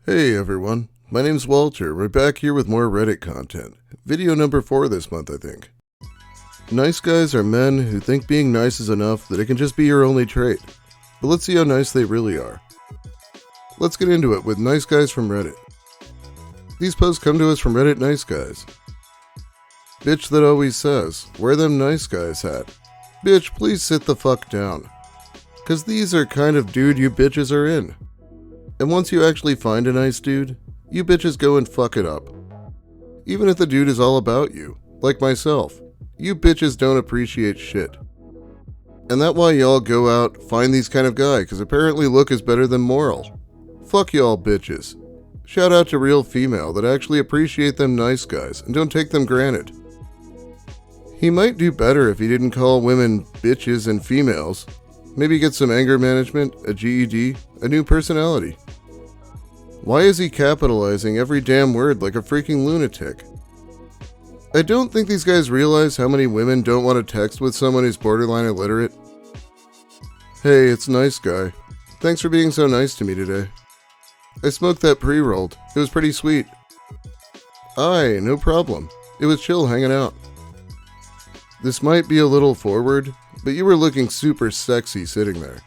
Hey everyone, my name's Walter. We're back here with more Reddit content. Video number 4 this month, I think. Nice guys are men who think being nice is enough, that it can just be your only trait. But let's see how nice they really are. Let's get into it with nice guys from Reddit. These posts come to us from Reddit Nice Guys. Bitch that always says, where them nice guys at? Bitch, please sit the fuck down. Cause these are kind of dude you bitches are in. And once you actually find a nice dude, you bitches go and fuck it up. Even if the dude is all about you, like myself, you bitches don't appreciate shit. And that's why y'all go out, find these kind of guy, cause apparently look is better than moral. Fuck y'all bitches. Shout out to real female that actually appreciate them nice guys and don't take them granted. He might do better if he didn't call women bitches and females. Maybe get some anger management, a GED, a new personality. Why is he capitalizing every damn word like a freaking lunatic? I don't think these guys realize how many women don't want to text with someone who's borderline illiterate. Hey, it's nice guy. Thanks for being so nice to me today. I smoked that pre-rolled. It was pretty sweet. Aye, no problem. It was chill hanging out. This might be a little forward, but you were looking super sexy sitting there.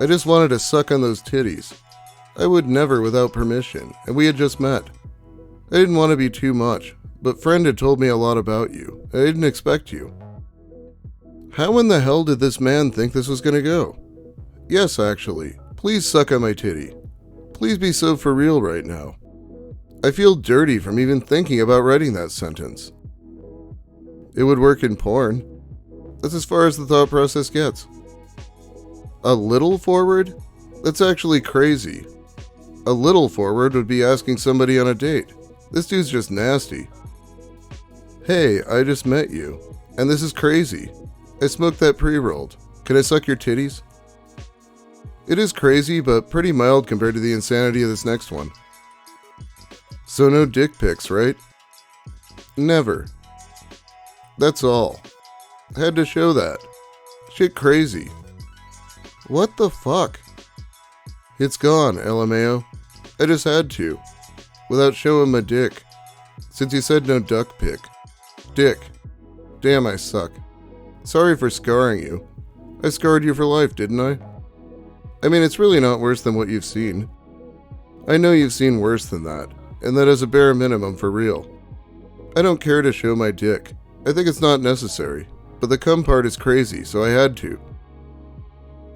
I just wanted to suck on those titties. I would never without permission, and we had just met. I didn't want to be too much, but friend had told me a lot about you. I didn't expect you. How in the hell did this man think this was gonna go? Yes, actually. Please suck on my titty. Please be so for real right now. I feel dirty from even thinking about writing that sentence. It would work in porn. That's as far as the thought process gets. A little forward? That's actually crazy. A little forward would be asking somebody on a date. This dude's just nasty. Hey, I just met you, and this is crazy. I smoked that pre-rolled. Can I suck your titties? It is crazy, but pretty mild compared to the insanity of this next one. So no dick pics, right? Never. That's all. Had to show that. Shit crazy. What the fuck? It's gone, LMAO. I just had to. Without showing my dick. Since you said no duck pic. Dick. Damn, I suck. Sorry for scarring you. I scarred you for life, didn't I? I mean, it's really not worse than what you've seen. I know you've seen worse than that, and that is a bare minimum for real. I don't care to show my dick. I think it's not necessary, but the cum part is crazy, so I had to.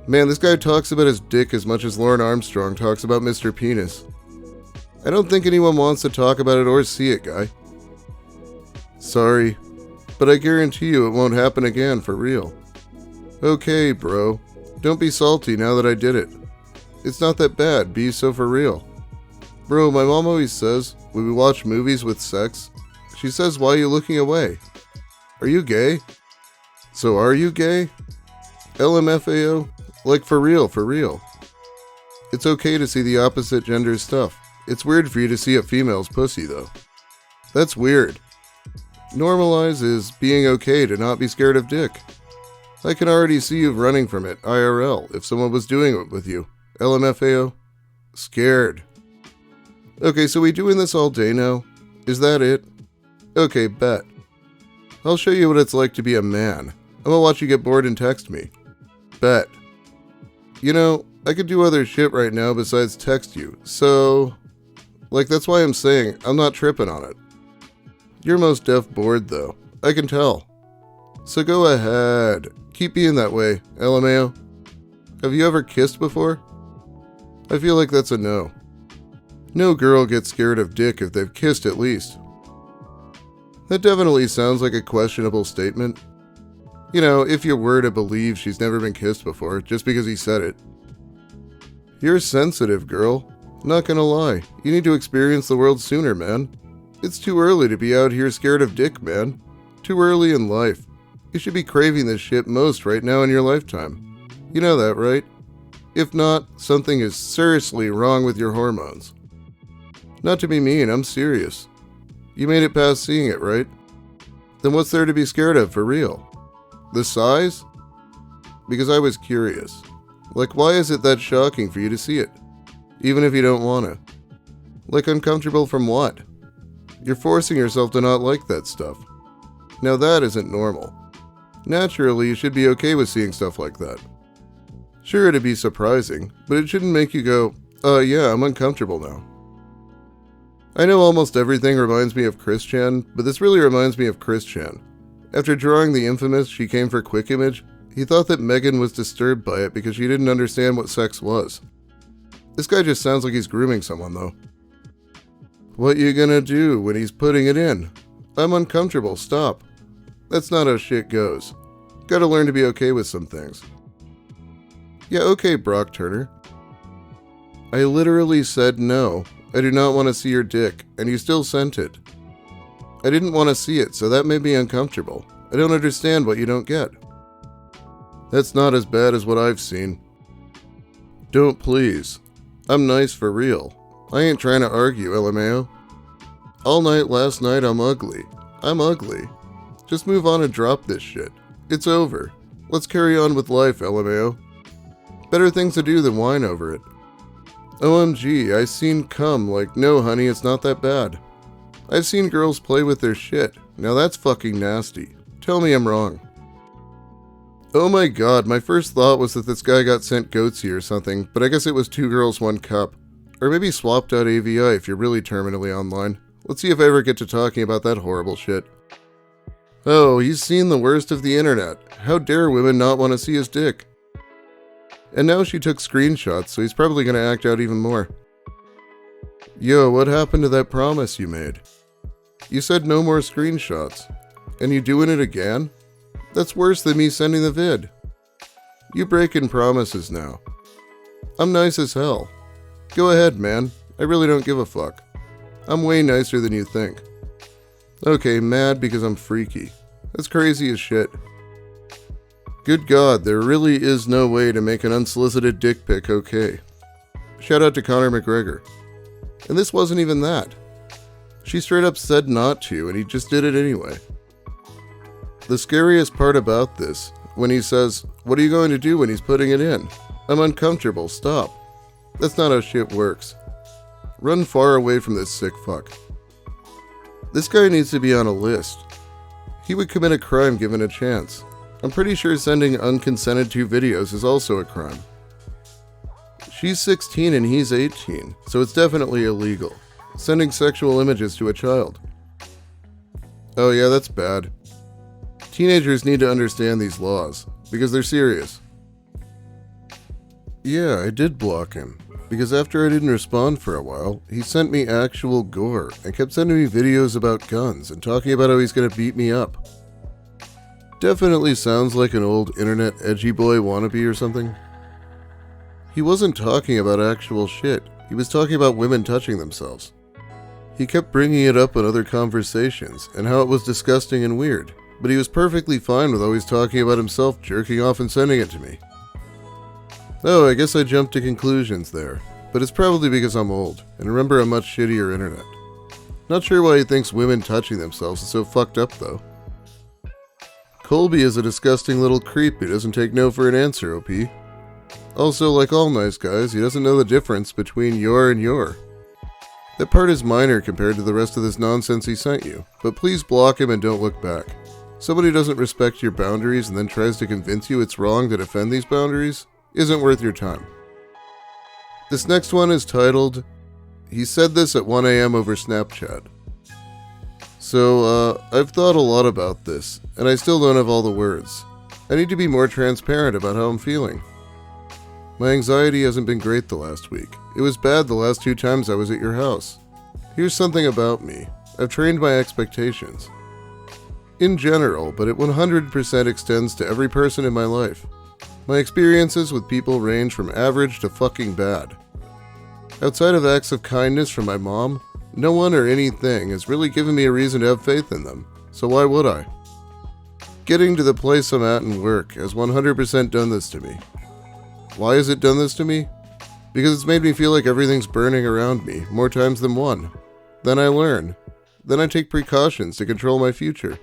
Man, this guy talks about his dick as much as Lauren Armstrong talks about Mr. Penis. I don't think anyone wants to talk about it or see it, guy. Sorry, but I guarantee you it won't happen again for real. Okay, bro. Don't be salty now that I did it. It's not that bad, be so for real. Bro, my mom always says, when we watch movies with sex, she says, why are you looking away? Are you gay? So are you gay? LMFAO? Like for real, for real. It's okay to see the opposite gender stuff. It's weird for you to see a female's pussy though. That's weird. Normalize is being okay to not be scared of dick. I can already see you running from it, IRL, if someone was doing it with you. LMFAO? Scared. Okay, so we doing this all day now? Is that it? Okay, bet. I'll show you what it's like to be a man. I'm gonna watch you get bored and text me. Bet. You know, I could do other shit right now besides text you, so... Like, that's why I'm saying I'm not tripping on it. You're most deaf bored, though. I can tell. So go ahead. Keep being that way, LMAO. Have you ever kissed before? I feel like that's a no. No girl gets scared of dick if they've kissed at least. That definitely sounds like a questionable statement. You know, if you were to believe she's never been kissed before, just because he said it. You're sensitive, girl. Not gonna lie, you need to experience the world sooner, man. It's too early to be out here scared of dick, man. Too early in life. You should be craving this shit most right now in your lifetime. You know that, right? If not, something is seriously wrong with your hormones. Not to be mean, I'm serious. You made it past seeing it, right? Then what's there to be scared of for real? The size? Because I was curious. Like, why is it that shocking for you to see it? Even if you don't want to. Like uncomfortable from what? You're forcing yourself to not like that stuff. Now that isn't normal. Naturally, you should be okay with seeing stuff like that. Sure, it'd be surprising, but it shouldn't make you go, yeah, I'm uncomfortable now. I know almost everything reminds me of Chris-chan, but this really reminds me of Chris-chan. After drawing the infamous She Came for Quick image, he thought that Megan was disturbed by it because she didn't understand what sex was. This guy just sounds like he's grooming someone, though. What you gonna do when he's putting it in? I'm uncomfortable, stop. That's not how shit goes. Gotta learn to be okay with some things. Yeah, okay, Brock Turner. I literally said no. I do not want to see your dick, and you still sent it. I didn't want to see it, so that made me uncomfortable. I don't understand what you don't get. That's not as bad as what I've seen. Don't please. I'm nice for real. I ain't trying to argue, LMAO. All night last night I'm ugly. I'm ugly. Just move on and drop this shit. It's over. Let's carry on with life, LMAO. Better things to do than whine over it. OMG, I seen cum like, no honey, it's not that bad. I've seen girls play with their shit. Now that's fucking nasty. Tell me I'm wrong. Oh my god, my first thought was that this guy got sent goatsy or something, but I guess it was 2 girls, 1 cup. Or maybe swapped out AVI if you're really terminally online. Let's see if I ever get to talking about that horrible shit. Oh, he's seen the worst of the internet. How dare women not want to see his dick? And now she took screenshots, so he's probably going to act out even more. Yo, what happened to that promise you made? You said no more screenshots. And you doing it again? That's worse than me sending the vid. You breaking promises now. I'm nice as hell. Go ahead, man. I really don't give a fuck. I'm way nicer than you think. Okay, mad because I'm freaky. That's crazy as shit. Good God, there really is no way to make an unsolicited dick pic okay. Shout out to Conor McGregor. And this wasn't even that. She straight up said not to, and he just did it anyway. The scariest part about this, when he says, what are you going to do when he's putting it in? I'm uncomfortable, stop. That's not how shit works. Run far away from this sick fuck. This guy needs to be on a list. He would commit a crime given a chance. I'm pretty sure sending unconsented to videos is also a crime. She's 16 and he's 18, so it's definitely illegal. Sending sexual images to a child. Oh yeah, that's bad. Teenagers need to understand these laws, because they're serious. Yeah, I did block him, because after I didn't respond for a while, he sent me actual gore and kept sending me videos about guns and talking about how he's gonna beat me up. Definitely sounds like an old internet edgy boy wannabe or something. He wasn't talking about actual shit, he was talking about women touching themselves. He kept bringing it up in other conversations and how it was disgusting and weird, but he was perfectly fine with always talking about himself jerking off and sending it to me. Oh, I guess I jumped to conclusions there, but it's probably because I'm old and remember a much shittier internet. Not sure why he thinks women touching themselves is so fucked up though. Colby is a disgusting little creep who doesn't take no for an answer, OP. Also, like all nice guys, he doesn't know the difference between your and your. That part is minor compared to the rest of this nonsense he sent you, but please block him and don't look back. Somebody who doesn't respect your boundaries and then tries to convince you it's wrong to defend these boundaries isn't worth your time. This next one is titled, He Said This at 1 a.m. over Snapchat. So, I've thought a lot about this, and I still don't have all the words. I need to be more transparent about how I'm feeling. My anxiety hasn't been great the last week. It was bad the last 2 times I was at your house. Here's something about me. I've trained my expectations. In general, but it 100% extends to every person in my life. My experiences with people range from average to fucking bad. Outside of acts of kindness from my mom, no one or anything has really given me a reason to have faith in them, so why would I? Getting to the place I'm at in work has 100% done this to me. Why has it done this to me? Because it's made me feel like everything's burning around me more times than one. Then I learn. Then I take precautions to control my future.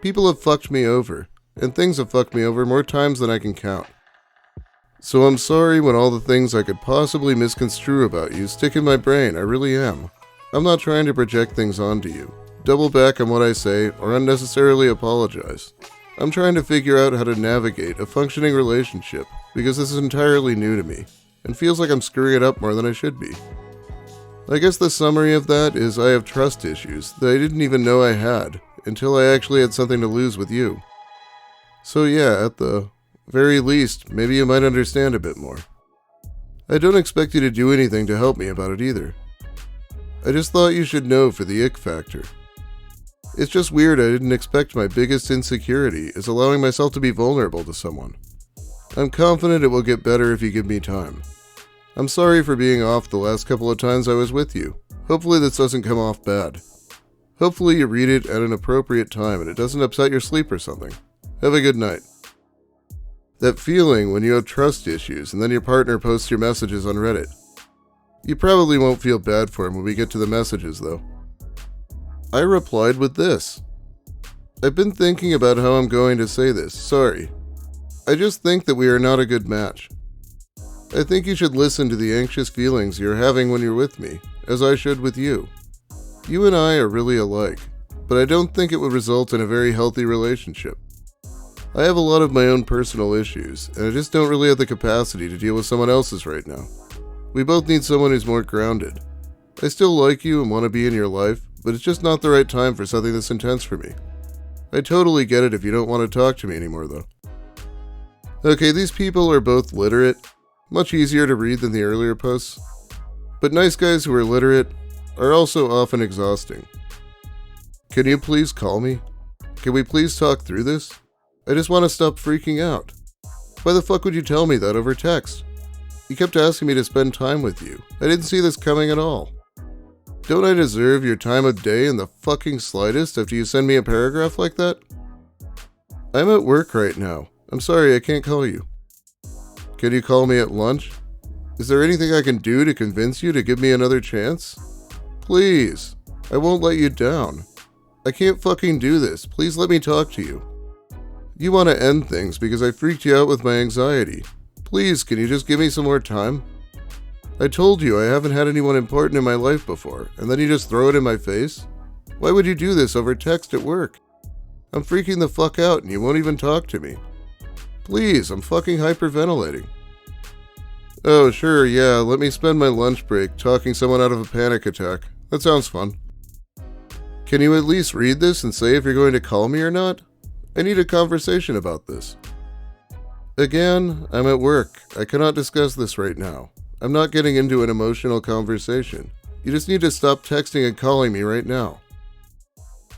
People have fucked me over, and things have fucked me over more times than I can count. So I'm sorry when all the things I could possibly misconstrue about you stick in my brain, I really am. I'm not trying to project things onto you, double back on what I say, or unnecessarily apologize. I'm trying to figure out how to navigate a functioning relationship because this is entirely new to me and feels like I'm screwing it up more than I should be. I guess the summary of that is I have trust issues that I didn't even know I had until I actually had something to lose with you. So yeah, at the very least, maybe you might understand a bit more. I don't expect you to do anything to help me about it either. I just thought you should know for the ick factor. It's just weird I didn't expect my biggest insecurity is allowing myself to be vulnerable to someone. I'm confident it will get better if you give me time. I'm sorry for being off the last couple of times I was with you. Hopefully this doesn't come off bad. Hopefully you read it at an appropriate time and it doesn't upset your sleep or something. Have a good night. That feeling when you have trust issues and then your partner posts your messages on Reddit. You probably won't feel bad for him when we get to the messages though. I replied with this. I've been thinking about how I'm going to say this, sorry. I just think that we are not a good match. I think you should listen to the anxious feelings you're having when you're with me, as I should with you. You and I are really alike, but I don't think it would result in a very healthy relationship. I have a lot of my own personal issues, and I just don't really have the capacity to deal with someone else's right now. We both need someone who's more grounded. I still like you and want to be in your life, but it's just not the right time for something this intense for me. I totally get it if you don't want to talk to me anymore though. Okay, these people are both literate, much easier to read than the earlier posts, but nice guys who are literate are also often exhausting. Can you please call me? Can we please talk through this? I just want to stop freaking out. Why the fuck would you tell me that over text? You kept asking me to spend time with you. I didn't see this coming at all. Don't I deserve your time of day in the fucking slightest after you send me a paragraph like that? I'm at work right now. I'm sorry I can't call you. Can you call me at lunch? Is there anything I can do to convince you to give me another chance? Please, I won't let you down. I can't fucking do this. Please let me talk to you. You want to end things because I freaked you out with my anxiety. Please, can you just give me some more time? I told you I haven't had anyone important in my life before, and then you just throw it in my face? Why would you do this over text at work? I'm freaking the fuck out and you won't even talk to me. Please, I'm fucking hyperventilating. Oh, sure, yeah, let me spend my lunch break talking someone out of a panic attack. That sounds fun. Can you at least read this and say if you're going to call me or not? I need a conversation about this. Again, I'm at work. I cannot discuss this right now. I'm not getting into an emotional conversation. You just need to stop texting and calling me right now.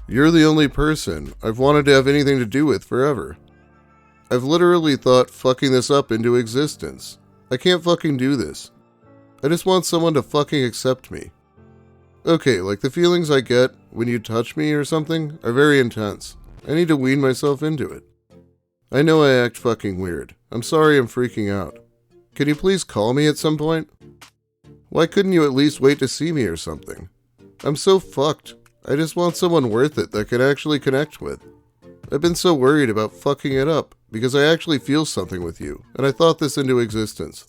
You're the only person I've wanted to have anything to do with forever. I've literally thought fucking this up into existence. I can't fucking do this. I just want someone to fucking accept me. Okay, like the feelings I get when you touch me or something are very intense. I need to wean myself into it. I know I act fucking weird. I'm sorry I'm freaking out. Can you please call me at some point? Why couldn't you at least wait to see me or something? I'm so fucked. I just want someone worth it that can actually connect with. I've been so worried about fucking it up because I actually feel something with you, and I thought this into existence.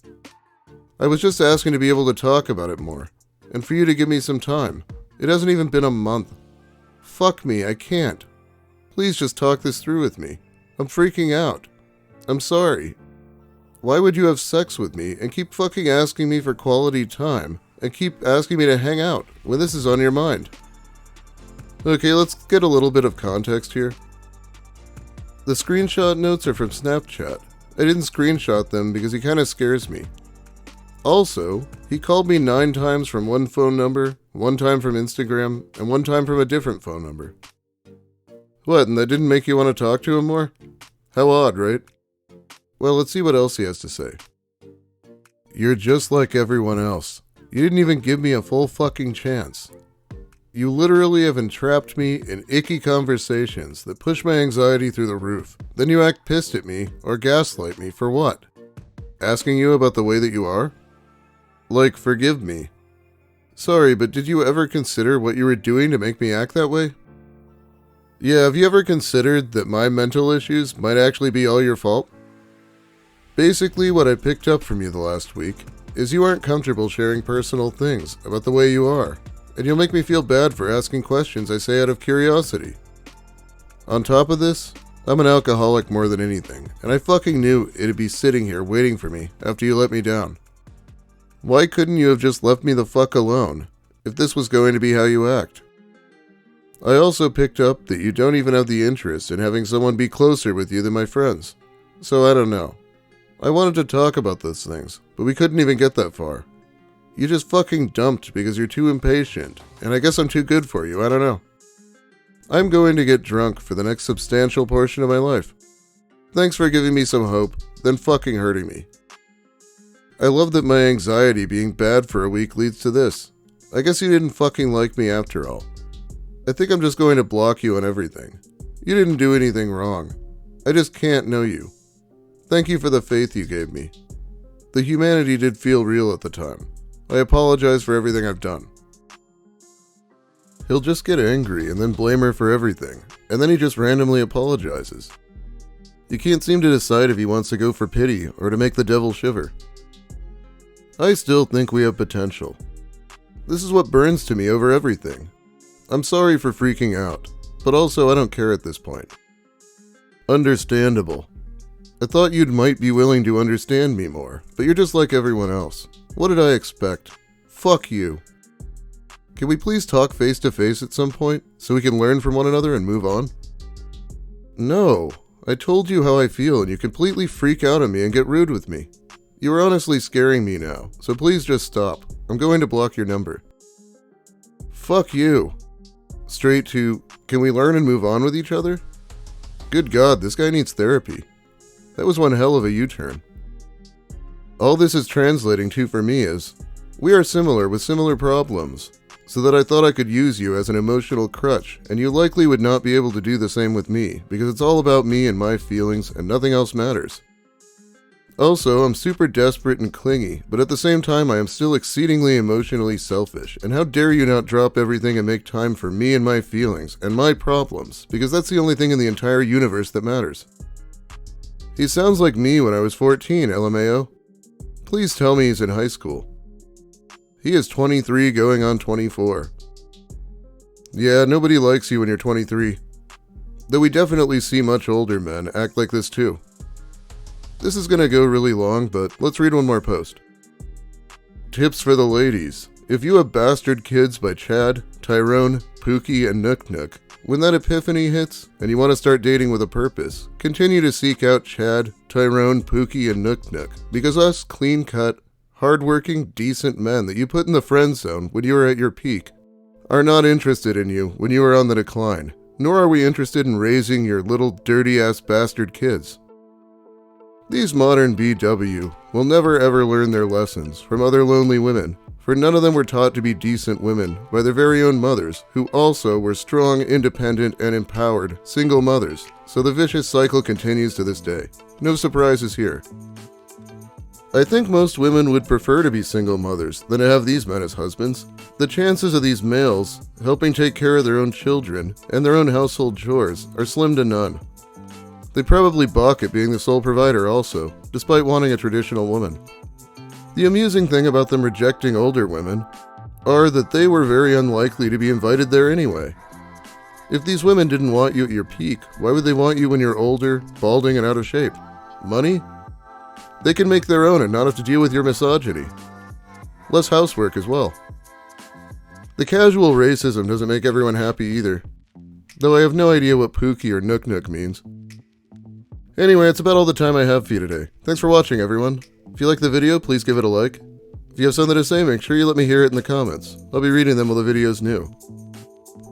I was just asking to be able to talk about it more, and for you to give me some time. It hasn't even been a month. Fuck me, I can't. Please just talk this through with me. I'm freaking out. I'm sorry. Why would you have sex with me and keep fucking asking me for quality time and keep asking me to hang out when this is on your mind? Okay, let's get a little bit of context here. The screenshot notes are from Snapchat. I didn't screenshot them because he kind of scares me. Also, he called me 9 times from one phone number, 1 time from Instagram, and 1 time from a different phone number. What, and that didn't make you want to talk to him more? How odd, right? Well, let's see what else he has to say. You're just like everyone else. You didn't even give me a full fucking chance. You literally have entrapped me in icky conversations that push my anxiety through the roof. Then you act pissed at me or gaslight me for what? Asking you about the way that you are? Like, forgive me. Sorry, but did you ever consider what you were doing to make me act that way? Yeah, have you ever considered that my mental issues might actually be all your fault? Basically, what I picked up from you the last week is you aren't comfortable sharing personal things about the way you are. and you'll make me feel bad for asking questions I say out of curiosity. On top of this, I'm an alcoholic more than anything, and I fucking knew it'd be sitting here waiting for me after you let me down. Why couldn't you have just left me the fuck alone, if this was going to be how you act? I also picked up that you don't even have the interest in having someone be closer with you than my friends. So I don't know. I wanted to talk about those things, but we couldn't even get that far. You just fucking dumped because you're too impatient, and I guess I'm too good for you, I don't know. I'm going to get drunk for the next substantial portion of my life. Thanks for giving me some hope, then fucking hurting me. I love that my anxiety being bad for a week leads to this. I guess you didn't fucking like me after all. I think I'm just going to block you on everything. You didn't do anything wrong. I just can't know you. Thank you for the faith you gave me. The humanity did feel real at the time. I apologize for everything I've done. He'll just get angry and then blame her for everything, and then he just randomly apologizes. You can't seem to decide if he wants to go for pity or to make the devil shiver. I still think we have potential. This is what burns to me over everything. I'm sorry for freaking out, but also I don't care at this point. Understandable. I thought you might be willing to understand me more, but you're just like everyone else. What did I expect? Fuck you. Can we please talk face to face at some point, so we can learn from one another and move on? No, I told you how I feel and you completely freak out on me and get rude with me. You are honestly scaring me now, so please just stop. I'm going to block your number. Fuck you. Straight to, can we learn and move on with each other? Good God, this guy needs therapy. That was one hell of a U-turn. All this is translating to for me is, we are similar with similar problems, so that I thought I could use you as an emotional crutch, and you likely would not be able to do the same with me, because it's all about me and my feelings, and nothing else matters. Also, I'm super desperate and clingy, but at the same time I am still exceedingly emotionally selfish, and how dare you not drop everything and make time for me and my feelings, and my problems, because that's the only thing in the entire universe that matters. He sounds like me when I was 14, LMAO. Please tell me he's in high school. He is 23 going on 24. Yeah, nobody likes you when you're 23. Though we definitely see much older men act like this too. This is gonna go really long, but let's read one more post. Tips for the ladies. If you have Bastard Kids by Chad, Tyrone, Pookie, and Nook Nook, when that epiphany hits, and you want to start dating with a purpose, continue to seek out Chad, Tyrone, Pookie, and Nook Nook, because us clean-cut, hard-working, decent men that you put in the friend zone when you are at your peak are not interested in you when you are on the decline, nor are we interested in raising your little dirty-ass bastard kids. These modern BW will never ever learn their lessons from other lonely women, for none of them were taught to be decent women by their very own mothers, who also were strong, independent, and empowered single mothers, so the vicious cycle continues to this day. No surprises here. I think most women would prefer to be single mothers than to have these men as husbands. The chances of these males helping take care of their own children and their own household chores are slim to none. They probably balk at being the sole provider also, despite wanting a traditional woman. The amusing thing about them rejecting older women are that they were very unlikely to be invited there anyway. If these women didn't want you at your peak, why would they want you when you're older, balding, and out of shape? Money? They can make their own and not have to deal with your misogyny. Less housework as well. The casual racism doesn't make everyone happy either, though I have no idea what Pookie or Nook Nook means. Anyway, it's about all the time I have for you today. Thanks for watching, everyone. If you like the video, please give it a like. If you have something to say, make sure you let me hear it in the comments. I'll be reading them while the video's new.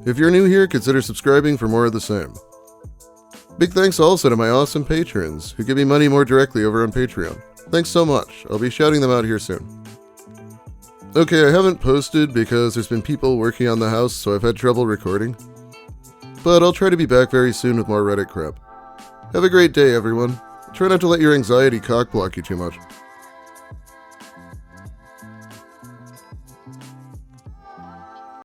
If you're new here, consider subscribing for more of the same. Big thanks also to my awesome patrons, who give me money more directly over on Patreon. Thanks so much. I'll be shouting them out here soon. Okay, I haven't posted because there's been people working on the house, so I've had trouble recording. But I'll try to be back very soon with more Reddit crap. Have a great day, everyone. Try not to let your anxiety cockblock you too much.